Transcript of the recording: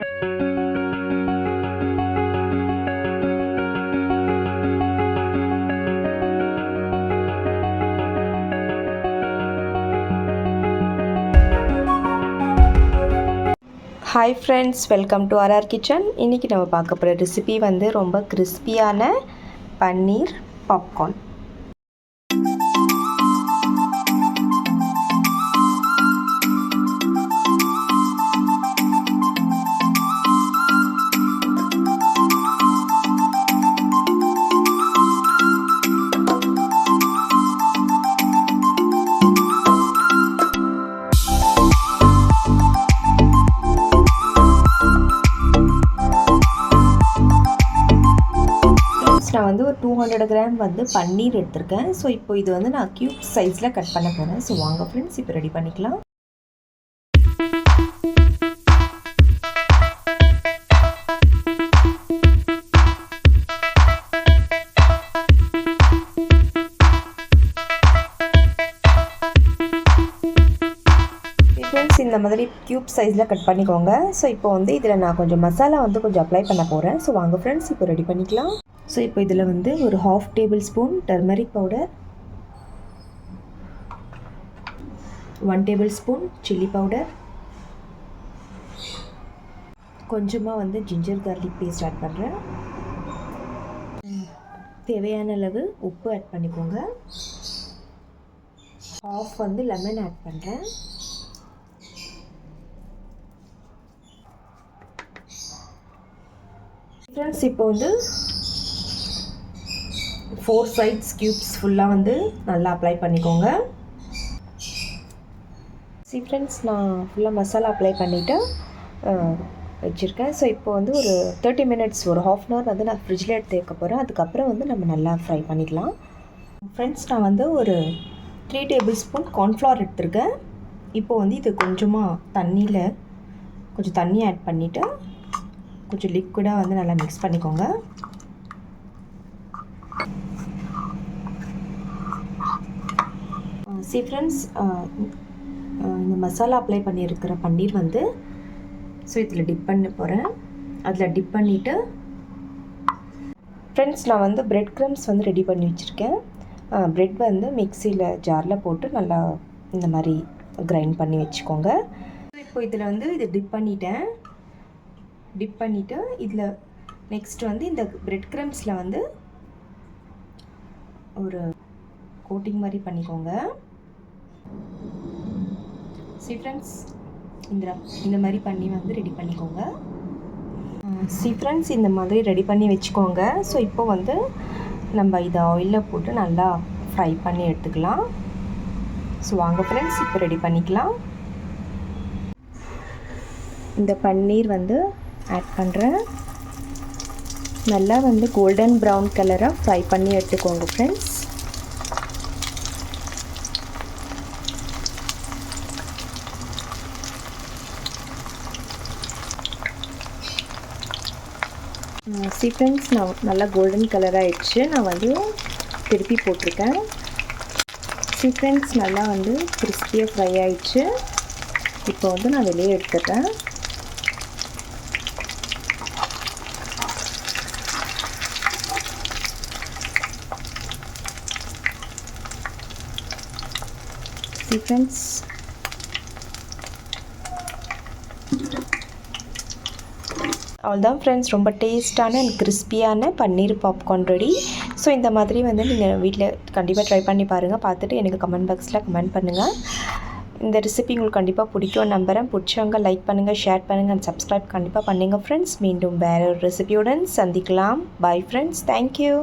Hi friends, welcome to RR Kitchen. இன்றைக்கி நம்ம பார்க்க போகிற ரெசிபி வந்து ரொம்ப கிறிஸ்பியான பன்னீர் பாப்கார்ன். நான் வந்து ஒரு 200 கிராம் வந்து பன்னீர் எடுத்திருக்கேன். ஸோ இப்போ இது வந்து நான் க்யூப் சைஸில் கட் பண்ண போகிறேன். ஸோ வாங்க ஃப்ரெண்ட்ஸ், இப்போ ரெடி பண்ணிக்கலாம். இந்த மாதிரி க்யூப் சைஸில் கட் பண்ணிக்கோங்க. ஸோ இப்போ வந்து இதில் நான் கொஞ்சம் மசாலா வந்து கொஞ்சம் அப்ளை பண்ண போகிறேன். ஸோ வாங்க ஃப்ரெண்ட்ஸ், இப்போ ரெடி பண்ணிக்கலாம். ஸோ இப்போ இதில் வந்து ஒரு 1/2 table spoon turmeric powder, 1 table spoon chilli powder, கொஞ்சமாக வந்து ஜிஞ்சர் கார்லிக் பேஸ்ட் ஆட் பண்ணுறேன். தேவையான அளவு உப்பு ஆட் பண்ணிக்கோங்க. 1/2 வந்து லெமன் ஆட் பண்ணுறேன். ஃப்ரெண்ட்ஸ், இப்போ வந்து 4 சைட்ஸ் க்யூப்ஸ் ஃபுல்லாக வந்து நல்லா அப்ளை பண்ணிக்கோங்க. ஃப்ரெண்ட்ஸ், நான் ஃபுல்லாக மசாலா அப்ளை பண்ணிவிட்டு வச்சுருக்கேன். ஸோ இப்போ வந்து ஒரு 30 மினிட்ஸ், ஒரு 1/2 hour வந்து நான் ஃப்ரிட்ஜில் எடுத்து வைக்க போகிறேன். அதுக்கப்புறம் வந்து நம்ம நல்லா ஃப்ரை பண்ணிக்கலாம். ஃப்ரெண்ட்ஸ், நான் வந்து ஒரு 3 டேபிள் ஸ்பூன் கார்ன்ஃப்ளவர் எடுத்துருக்கேன். இப்போ வந்து இது கொஞ்சமாக தண்ணியில் கொஞ்சம் தண்ணி ஆட் பண்ணிவிட்டு கொஞ்சம் லிக்விடாக வந்து நல்லா மிக்ஸ் பண்ணிக்கோங்க. ஃப்ரெண்ட்ஸ், இந்த மசாலா அப்ளை பண்ணியிருக்கிற பன்னீர் வந்து ஸோ இதில் டிப் பண்ண போகிறேன். அதில் டிப் பண்ணிவிட்டு ஃப்ரெண்ட்ஸ், நான் வந்து பிரெட் க்ரம்ஸ் வந்து ரெடி பண்ணி வச்சுருக்கேன். பிரெட் வந்து மிக்சியில் ஜாரில் போட்டு நல்லா இந்த மாதிரி கிரைண்ட் பண்ணி வச்சுக்கோங்க. இப்போ இதில் வந்து இதை டிப் பண்ணிவிட்டு இதில் நெக்ஸ்ட் வந்து இந்த பிரெட் க்ரம்ஸில் வந்து ஒரு கோட்டிங் மாதிரி பண்ணிக்கோங்க. ஃப்ரெண்ட்ஸ், இந்த மாதிரி பண்ணி வந்து ரெடி பண்ணிக்கோங்க. ஃப்ரெண்ட்ஸ், இந்த மாதிரி ரெடி பண்ணி வச்சுக்கோங்க. ஸோ இப்போ வந்து நம்ம இதை ஆயிலில் போட்டு நல்லா ஃப்ரை பண்ணி எடுத்துக்கலாம். ஸோ வாங்க ஃப்ரெண்ட்ஸ், இப்போ ரெடி பண்ணிக்கலாம். இந்த பன்னீர் வந்து ஆட் பண்ணுறேன். நல்லா வந்து கோல்டன் ப்ரௌன் கலராக ஃப்ரை பண்ணி எடுத்துக்கோங்க ஃப்ரெண்ட்ஸ். ஃப்ரெண்ட்ஸ், நான் நல்லா கோல்டன் கலர் ஆகிடுச்சு. நான் வந்து திருப்பி போட்டிருக்கேன். ஃப்ரெண்ட்ஸ், நல்லா வந்து கிறிஸ்பியாக ஃப்ரை ஆகிடுச்சு. இப்போ வந்து நான் வெளியே எடுத்துட்டேன். ஃப்ரெண்ட்ஸ், அவ்வளோதான் ஃப்ரெண்ட்ஸ், ரொம்ப டேஸ்டான அண்ட் கிறிஸ்பியான பன்னீர் பாப்கார்ன் ரெடி. ஸோ இந்த மாதிரி வந்து நீங்கள் வீட்டில் கண்டிப்பாக ட்ரை பண்ணி பாருங்கள். பார்த்துட்டு எனக்கு கமெண்ட் பாக்ஸில் கமெண்ட் பண்ணுங்கள். இந்த ரெசிபி உங்களுக்கு கண்டிப்பாக பிடிக்கும் நம்புகிறேன். பிடிச்சவங்க லைக் பண்ணுங்கள், ஷேர் பண்ணுங்கள் அண்ட் சப்ஸ்கிரைப் கண்டிப்பாக பண்ணுங்கள் ஃப்ரெண்ட்ஸ். மீண்டும் வேறு ஒரு ரெசிபியுடன் சந்திக்கலாம். Bye friends, thank you.